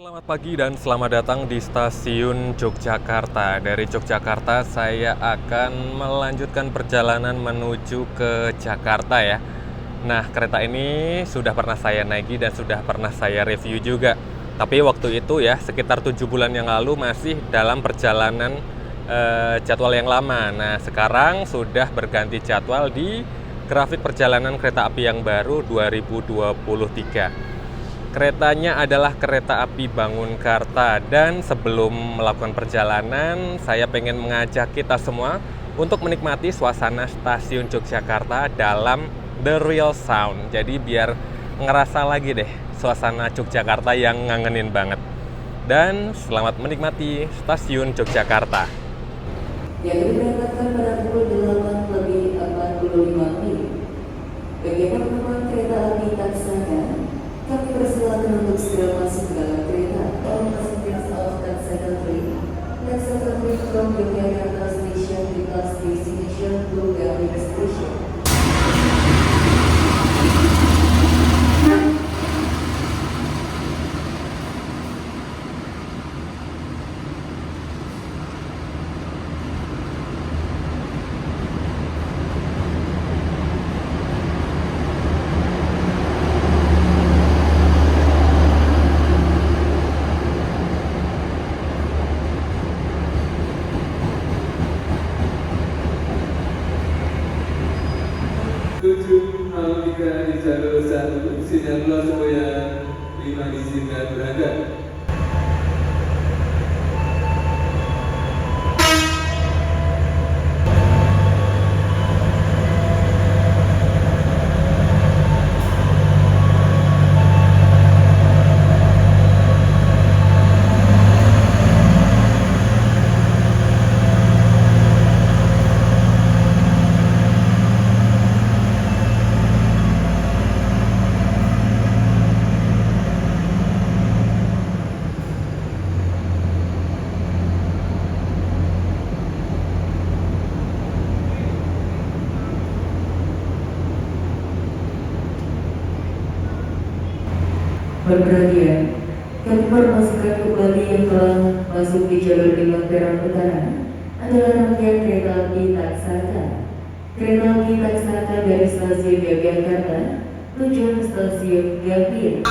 Selamat pagi dan selamat datang di stasiun Yogyakarta. Dari Yogyakarta saya akan melanjutkan perjalanan menuju ke Jakarta ya. Nah, kereta ini sudah pernah saya naiki dan sudah pernah saya review juga. Tapi waktu itu ya, sekitar 7 bulan yang lalu masih dalam perjalanan jadwal yang lama. Nah, sekarang sudah berganti jadwal di grafik perjalanan kereta api yang baru 2023. Keretanya adalah kereta api Bangunkarta, dan sebelum melakukan perjalanan saya pengen mengajak kita semua untuk menikmati suasana stasiun Yogyakarta dalam the real sound. Jadi biar ngerasa lagi deh suasana Yogyakarta yang ngangenin banget. Dan selamat menikmati stasiun Yogyakarta. Yang diberangkatkan pada pukul 8:45 menit. Bagi penumpang kereta api Taksaka, kami persilakan untuk segera masuk ke dalam kereta. All passengers of Taksaka train, Taksaka train from Yogyakarta Station to class destination Bulgaria Station. Tiga di jalur 1, sinyal keluar supaya 5 izinkan berangkat. Perhatian, kami informasikan kembali yang telah masuk di jalur 5 peron utara adalah rangkaian kereta api Taksaka. Kereta api Taksaka dari stasiun Yogyakarta tujuan stasiun Gambir.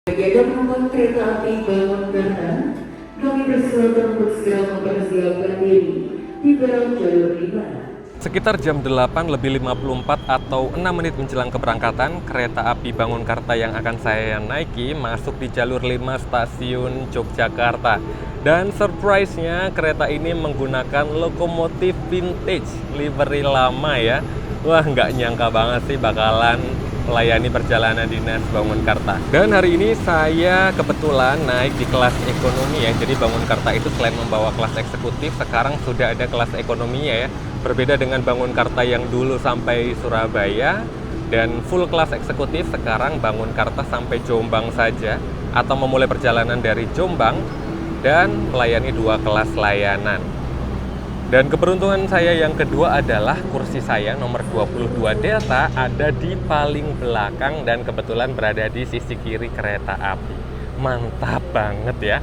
Bagi penumpang kereta api Bangunkarta, kami persilakan untuk segera mempersiapkan diri di peron jalur 5. Sekitar jam 8:54 atau 6 menit menjelang keberangkatan, kereta api Bangunkarta yang akan saya naiki masuk di jalur 5 stasiun Yogyakarta. Dan surprise-nya kereta ini menggunakan lokomotif vintage, livery lama ya. Wah, nggak nyangka banget sih bakalan melayani perjalanan dinas Bangunkarta. Dan hari ini saya kebetulan naik di kelas ekonomi ya. Jadi Bangunkarta itu selain membawa kelas eksekutif, sekarang sudah ada kelas ekonominya ya. Berbeda dengan Bangunkarta yang dulu sampai Surabaya dan full kelas eksekutif, sekarang Bangunkarta sampai Jombang saja, atau memulai perjalanan dari Jombang dan melayani 2 kelas layanan. Dan keberuntungan saya yang kedua adalah kursi saya nomor 22 Delta ada di paling belakang dan kebetulan berada di sisi kiri kereta api. Mantap banget ya.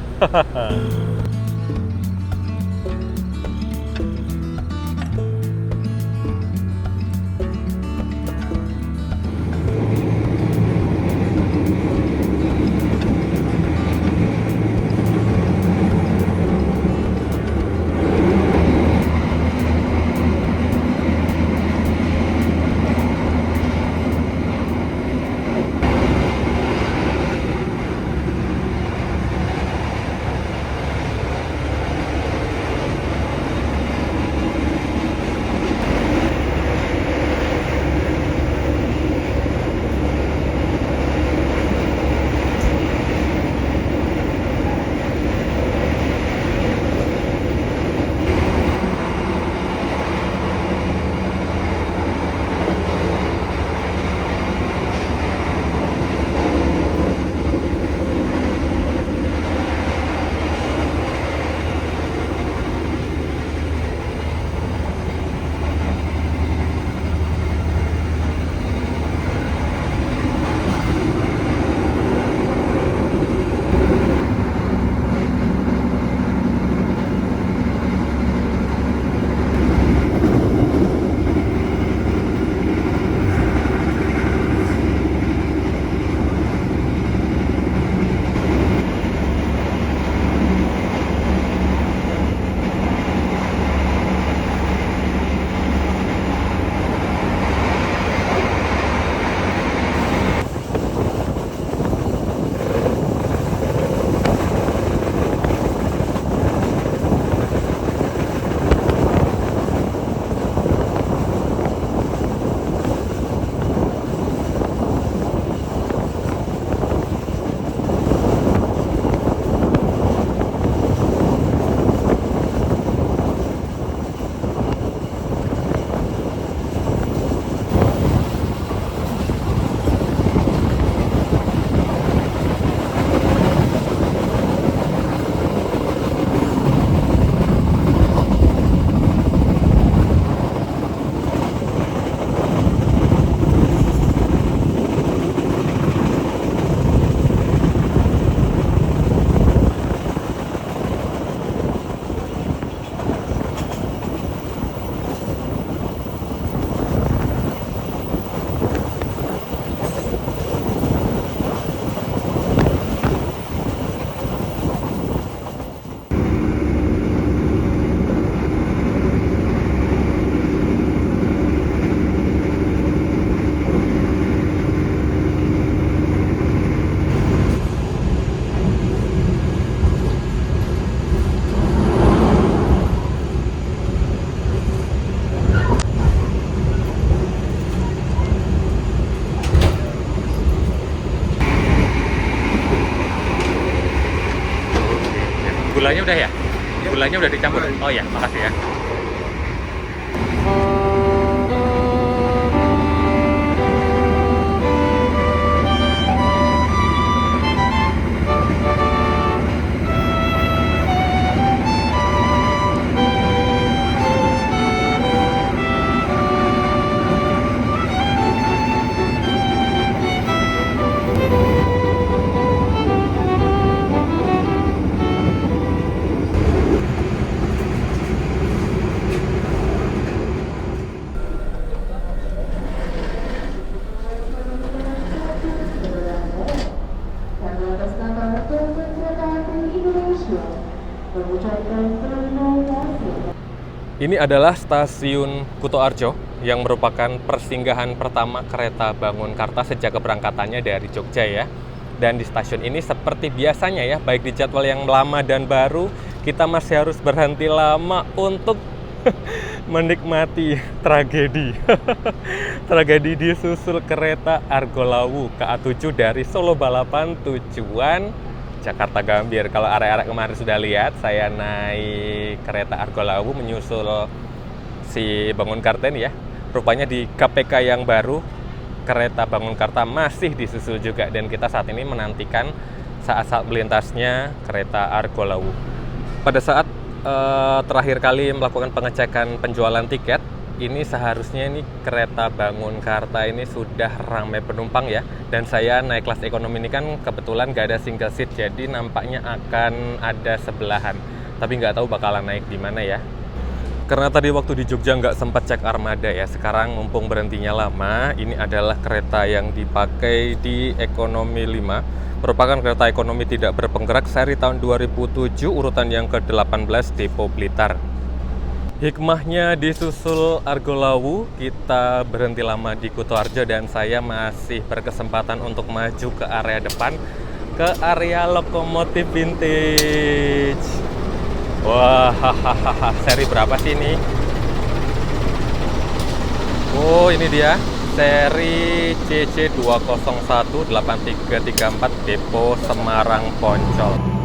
udah ya? Gulanya udah dicampur? Oh ya, makasih ya. Ini adalah stasiun Kutoarjo yang merupakan persinggahan pertama kereta Bangunkarta sejak keberangkatannya dari Jogja ya. Dan di stasiun ini seperti biasanya ya, baik di jadwal yang lama dan baru, kita masih harus berhenti lama untuk menikmati tragedi. Tragedi disusul kereta Argo Lawu KA7 dari Solo Balapan tujuan Jakarta Gambir. Kalau arek-arek kemarin sudah lihat, saya naik kereta Argo Lawu menyusul si Bangunkarta ini ya. Rupanya di KPK yang baru, kereta Bangunkarta masih disusul juga. Dan kita saat ini menantikan saat-saat melintasnya kereta Argo Lawu. Pada saat terakhir kali melakukan pengecekan penjualan tiket, ini seharusnya ini kereta Bangunkarta ini sudah ramai penumpang ya. Dan saya naik kelas ekonomi ini kan kebetulan gak ada single seat, jadi nampaknya akan ada sebelahan. Tapi nggak tahu bakalan naik di mana ya. Karena tadi waktu di Jogja nggak sempat cek armada ya. Sekarang mumpung berhentinya lama, ini adalah kereta yang dipakai di Ekonomi 5. Merupakan kereta ekonomi tidak berpenggerak seri tahun 2007, urutan yang ke-18 Depo Blitar. Hikmahnya disusul Argo Lawu, kita berhenti lama di Kutoarjo dan saya masih berkesempatan untuk maju ke area depan, ke area lokomotif vintage. Wah, hahaha, seri berapa sih ini? Oh, ini dia, seri CC2018334 Depo Semarang Poncol.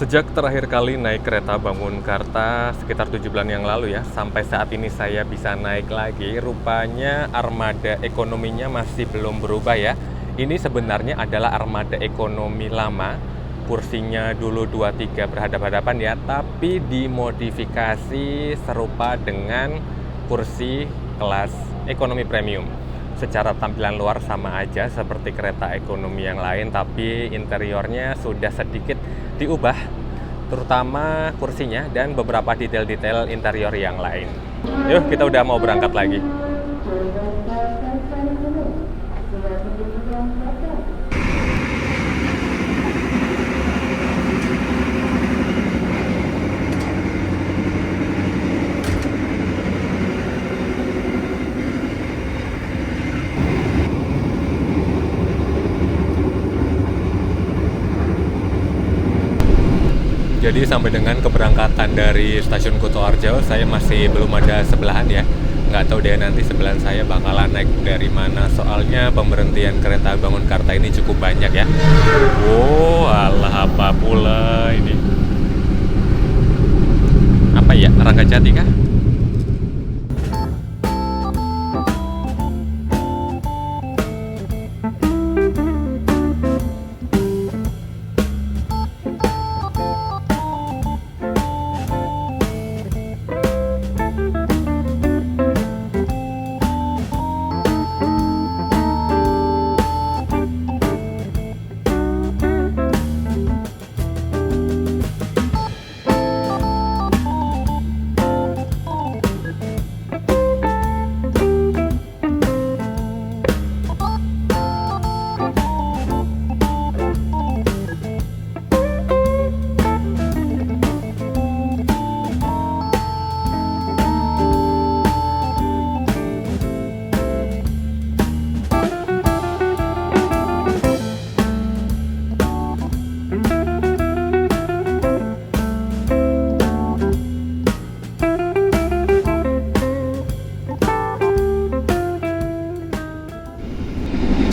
Sejak terakhir kali naik kereta Bangunkarta sekitar 7 bulan yang lalu ya, sampai saat ini saya bisa naik lagi. Rupanya armada ekonominya masih belum berubah ya. Ini sebenarnya adalah armada ekonomi lama. Kursinya dulu 23 berhadapan-hadapan ya, tapi dimodifikasi serupa dengan kursi kelas ekonomi premium. Secara tampilan luar sama aja seperti kereta ekonomi yang lain, tapi interiornya sudah sedikit diubah, terutama kursinya dan beberapa detail-detail interior yang lain. Yuk, kita udah mau berangkat lagi. Jadi sampai dengan keberangkatan dari stasiun Kutoarjo, saya masih belum ada sebelahan ya. Nggak tahu deh nanti sebelahan saya bakalan naik dari mana. Soalnya pemberhentian kereta Bangunkarta ini cukup banyak ya. Wow, alah apa pula ini? Apa ya? Ranggajati kah?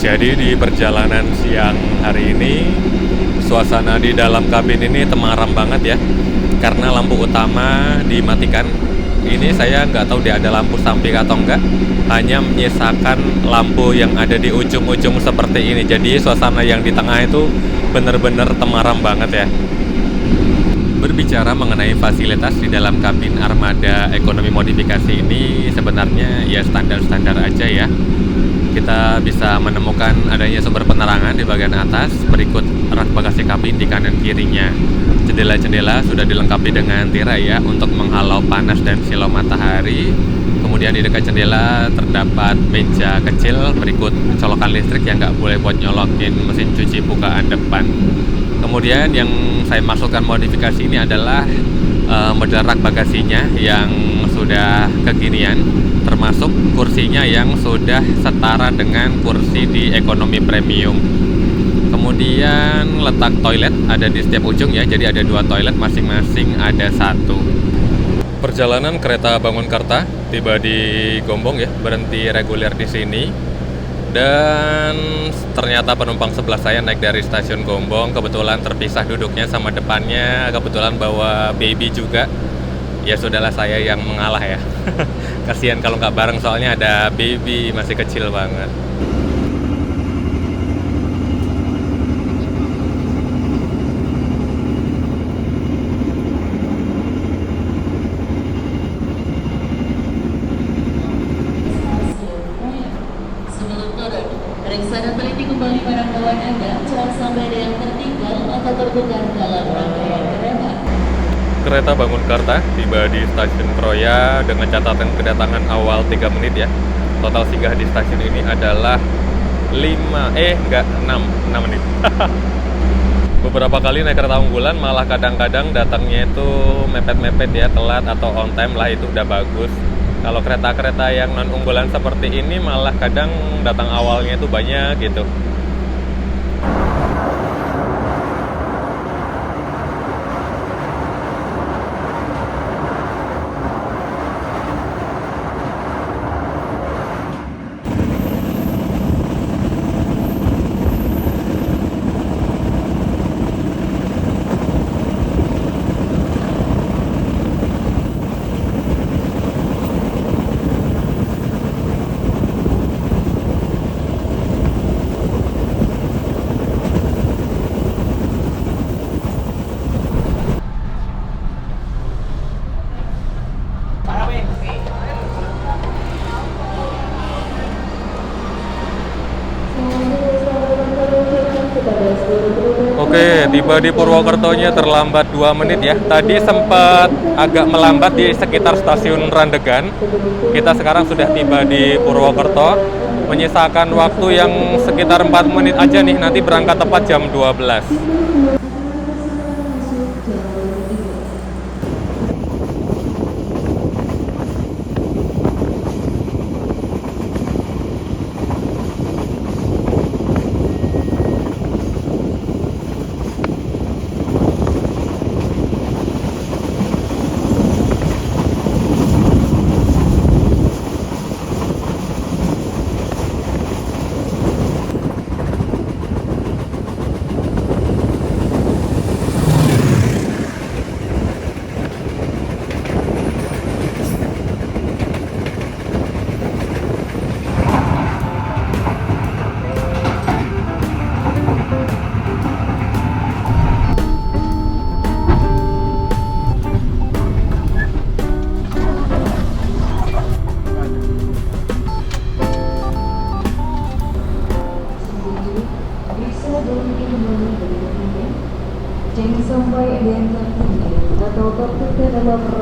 Jadi di perjalanan siang hari ini, suasana di dalam kabin ini temaram banget ya, karena lampu utama dimatikan. Ini saya nggak tahu dia ada lampu samping atau enggak, hanya menyisakan lampu yang ada di ujung-ujung seperti ini. Jadi suasana yang di tengah itu benar-benar temaram banget ya. Berbicara mengenai fasilitas di dalam kabin armada ekonomi modifikasi ini, sebenarnya ya standar-standar aja ya. Kita bisa menemukan adanya sumber penerangan di bagian atas, berikut rak bagasi kabin di kanan kirinya. Jendela-jendela sudah dilengkapi dengan tirai ya untuk menghalau panas dan silau matahari. Kemudian di dekat jendela terdapat meja kecil, berikut colokan listrik yang nggak boleh buat nyolokin mesin cuci bukaan depan. Kemudian yang saya masukkan modifikasi ini adalah model rak bagasinya yang sudah kekinian, termasuk kursinya yang sudah setara dengan kursi di ekonomi premium. Kemudian letak toilet ada di setiap ujung ya, jadi ada 2 toilet, masing-masing ada 1. Perjalanan kereta Bangunkarta tiba di Gombong ya, berhenti reguler di sini. Dan ternyata penumpang sebelah saya naik dari stasiun Gombong, kebetulan terpisah duduknya sama depannya, kebetulan bawa baby juga. Ya sudahlah, saya yang mengalah ya. Kasihan kalau nggak bareng, soalnya ada baby masih kecil banget. Sebelum turun, periksa dan teliti kembali barang bawaan Anda, jangan sampai ada yang tertinggal atau tertukar dalam rangkaian kereta. Kereta Bangunkarta tiba di stasiun Kroya dengan catatan kedatangan awal 3 menit ya. Total singgah di stasiun ini adalah 6 menit. Beberapa kali naik kereta unggulan malah kadang-kadang datangnya itu mepet-mepet ya, telat atau on time lah, itu udah bagus. Kalau kereta-kereta yang non unggulan seperti ini malah kadang datang awalnya itu banyak gitu. Oke, tiba di Purwokertonya terlambat 2 menit ya. Tadi sempat agak melambat di sekitar stasiun Randegan. Kita sekarang sudah tiba di Purwokerto, menyisakan waktu yang sekitar 4 menit aja nih, nanti berangkat tepat jam 12.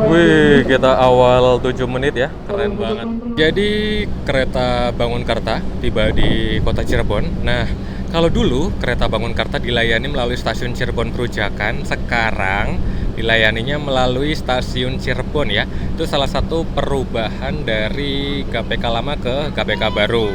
Wih, kita awal 7 menit ya, keren banget. Jadi kereta Bangunkarta tiba di kota Cirebon. Nah, kalau dulu kereta Bangunkarta dilayani melalui stasiun Cirebon Perujakan, sekarang dilayaninya melalui stasiun Cirebon ya. Itu salah satu perubahan dari GBK lama ke GBK baru.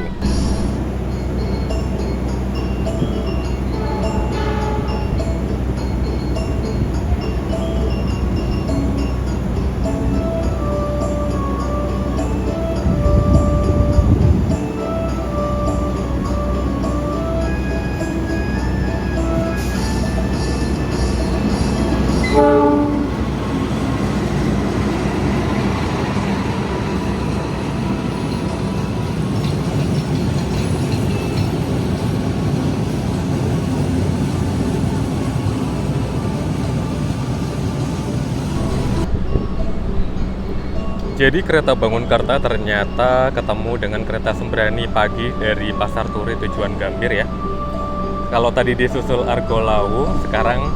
Jadi kereta Bangunkarta ternyata ketemu dengan kereta Sembrani pagi dari Pasar Turi tujuan Gambir ya. Kalau tadi disusul Argo Lawu, sekarang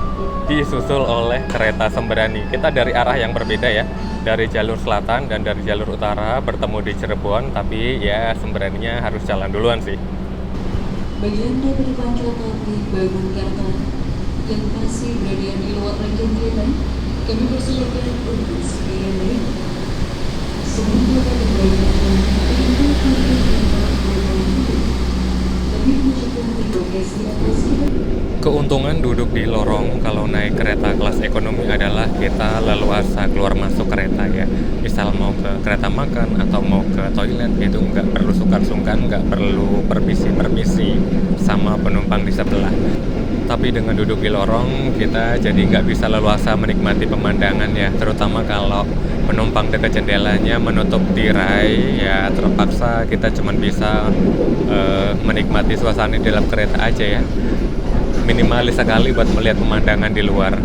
disusul oleh kereta Sembrani. Kita dari arah yang berbeda ya, dari jalur selatan dan dari jalur utara bertemu di Cirebon, tapi ya Sembraninya harus jalan duluan sih. Bagi Anda penumpang kereta api Bangunkarta yang masih berada di luar rangkaian kereta, kami persilakan untuk segera naik. Sebelum dapat dibayarkan, untuk kami mengucapkan terima kasih atas Keuntungan duduk di lorong kalau naik kereta kelas ekonomi adalah kita leluasa keluar masuk kereta ya. Misal mau ke kereta makan atau mau ke toilet itu nggak perlu sungkan-sungkan, nggak perlu permisi-permisi sama penumpang di sebelah. Tapi dengan duduk di lorong kita jadi nggak bisa leluasa menikmati pemandangan ya, terutama kalau penumpang dekat jendelanya menutup tirai ya, terpaksa kita cuma bisa menikmati suasana di dalam kereta aja ya, minimalis sekali buat melihat pemandangan di luar.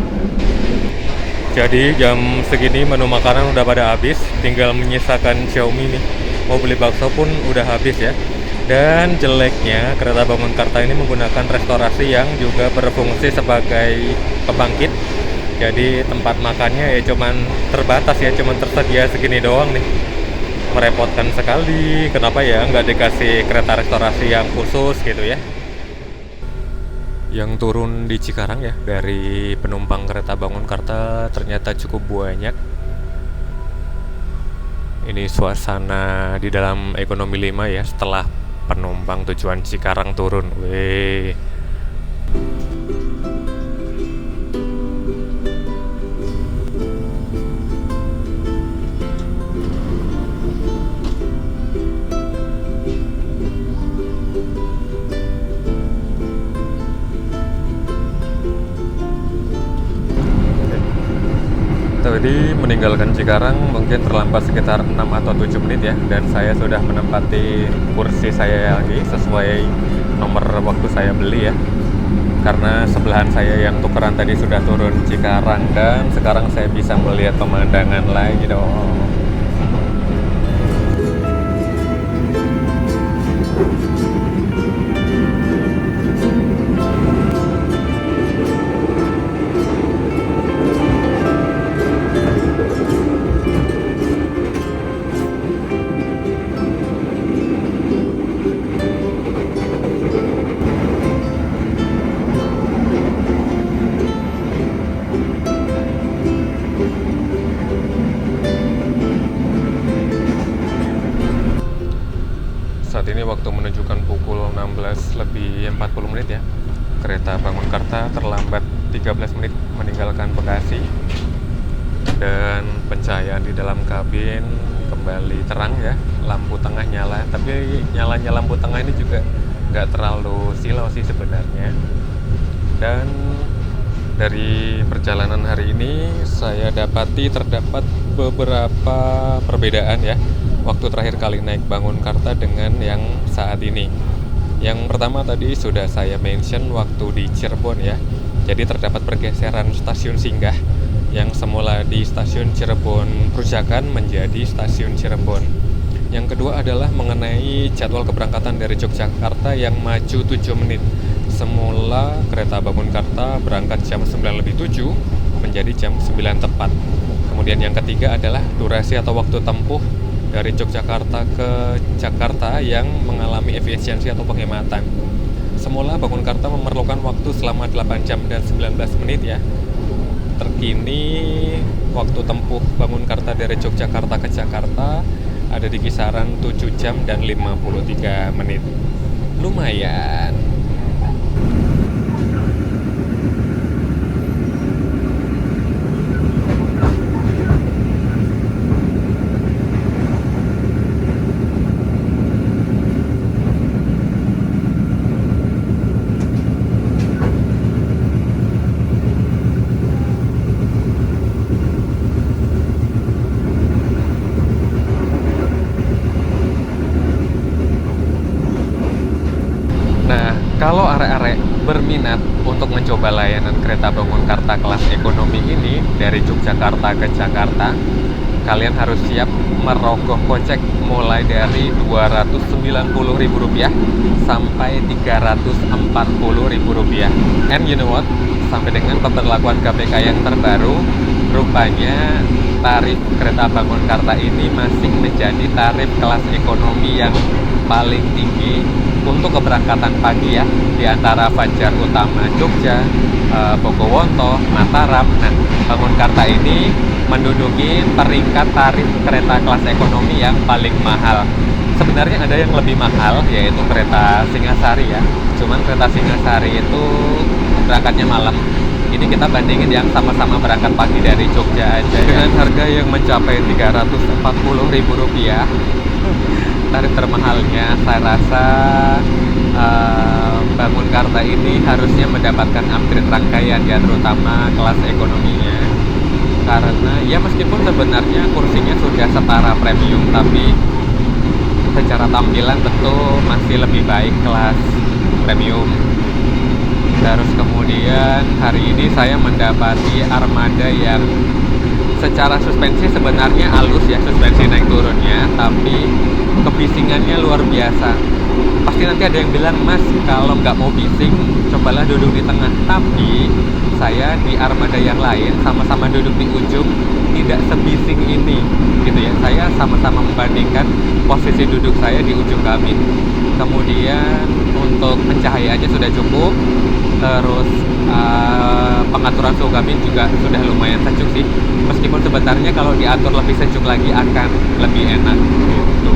Jadi jam segini menu makanan udah pada habis, tinggal menyisakan Xiaomi nih. Mau beli bakso pun udah habis ya. Dan jeleknya kereta Bangunkarta ini menggunakan restorasi yang juga berfungsi sebagai pembangkit. Jadi tempat makannya ya cuman terbatas ya, cuman tersedia segini doang nih. Merepotkan sekali. Kenapa ya nggak dikasih kereta restorasi yang khusus gitu ya? Yang turun di Cikarang ya dari penumpang kereta Bangunkarta ternyata cukup banyak. Ini suasana di dalam ekonomi 5 ya, setelah penumpang tujuan Cikarang turun. Weh. Tadi meninggalkan Cikarang mungkin terlambat sekitar 6 atau 7 menit ya, dan saya sudah menempati kursi saya lagi sesuai nomor waktu saya beli ya, karena sebelahan saya yang tukeran tadi sudah turun Cikarang dan sekarang saya bisa melihat pemandangan lagi dong. Saat ini waktu menunjukkan pukul 16:40 ya. Kereta Bangunkarta terlambat 13 menit meninggalkan Bekasi. Dan pencahayaan di dalam kabin kembali terang ya. Lampu tengah nyala, tapi nyalanya lampu tengah ini juga nggak terlalu silau sih sebenarnya. Dan dari perjalanan hari ini saya dapati terdapat beberapa perbedaan ya, waktu terakhir kali naik Bangunkarta dengan yang saat ini. Yang pertama tadi sudah saya mention waktu di Cirebon ya. Jadi terdapat pergeseran stasiun singgah yang semula di stasiun Cirebon Perujakan menjadi stasiun Cirebon. Yang kedua adalah mengenai jadwal keberangkatan dari Yogyakarta yang maju 7 menit. Semula kereta Bangunkarta berangkat jam 9:07 menjadi jam 9 tepat. Kemudian yang ketiga adalah durasi atau waktu tempuh dari Yogyakarta ke Jakarta yang mengalami efisiensi atau penghematan. Semula Bangunkarta memerlukan waktu selama 8 jam dan 19 menit ya. Terkini waktu tempuh Bangunkarta dari Yogyakarta ke Jakarta ada di kisaran 7 jam dan 53 menit. Lumayan. Kalau arek-arek berminat untuk mencoba layanan kereta Bangunkarta kelas ekonomi ini dari Yogyakarta ke Jakarta, kalian harus siap merogoh kocek mulai dari Rp290.000 sampai Rp340.000. And you know what? Sampai dengan pemberlakuan KPK yang terbaru, rupanya tarif kereta Bangunkarta ini masih menjadi tarif kelas ekonomi yang paling tinggi untuk keberangkatan pagi ya, di antara Fajar Utama Jogja, Bogowonto, Mataram. Nah, Bangunkarta ini menduduki peringkat tarif kereta kelas ekonomi yang paling mahal. Sebenarnya ada yang lebih mahal, yaitu kereta Singasari ya. Cuman kereta Singasari itu berangkatnya malam. Ini kita bandingin yang sama-sama berangkat pagi dari Jogja aja dengan harga yang mencapai Rp340.000. Tarif termahalnya saya rasa Bangunkarta ini harusnya mendapatkan upgrade rangkaian ya, terutama kelas ekonominya. Karena ya meskipun sebenarnya kursinya sudah setara premium, tapi secara tampilan tentu masih lebih baik kelas premium. Terus kemudian hari ini saya mendapati armada yang secara suspensi sebenarnya halus ya, suspensi naik turunnya, tapi kebisingannya luar biasa. Pasti nanti ada yang bilang, Mas, kalau nggak mau bising, cobalah duduk di tengah. Tapi saya di armada yang lain sama-sama duduk di ujung, tidak sebising ini, gitu ya. Saya sama-sama membandingkan posisi duduk saya di ujung kabin. Kemudian untuk pencahayaannya sudah cukup, terus pengaturan suhu kabin juga sudah lumayan sejuk sih. Meskipun sebenarnya kalau diatur lebih sejuk lagi akan lebih enak gitu.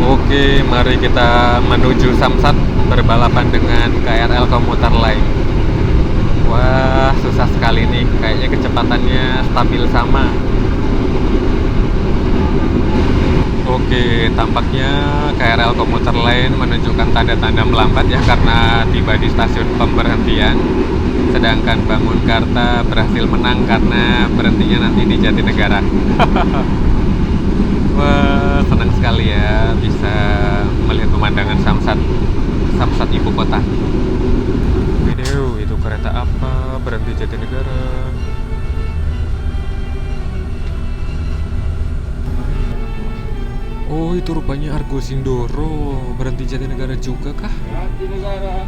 Oke, mari kita menuju Samsat berbalapan dengan KRL komuter lain. Wah, susah sekali nih. Kayaknya kecepatannya stabil sama. Oke, tampaknya KRL komuter lain menunjukkan tanda-tanda melambat ya, karena tiba di stasiun pemberhentian. Sedangkan Bangunkarta berhasil menang karena berhentinya nanti di Jatinegara. Wah, senang sekali ya bisa melihat pemandangan Samsat ibu kota. Video itu kereta apa berhenti Jatinegara? Oh, itu rupanya Argo Sindoro berhenti Jatinegara juga kah? Jatinegara.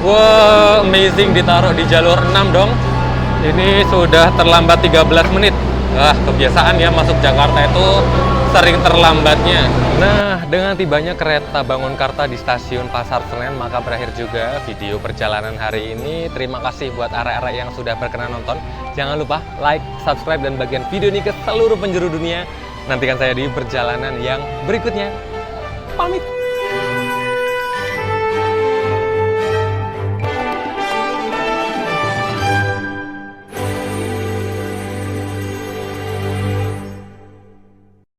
Wah, amazing, ditaruh di jalur 6 dong. Ini sudah terlambat 13 menit. Wah, kebiasaan ya masuk Jakarta itu sering terlambatnya. Nah, dengan tibanya kereta Bangunkarta di stasiun Pasar Senen, maka berakhir juga video perjalanan hari ini. Terima kasih buat arek-arek yang sudah berkenan nonton. Jangan lupa like, subscribe, dan bagian video ini ke seluruh penjuru dunia. Nantikan saya di perjalanan yang berikutnya. Pamit!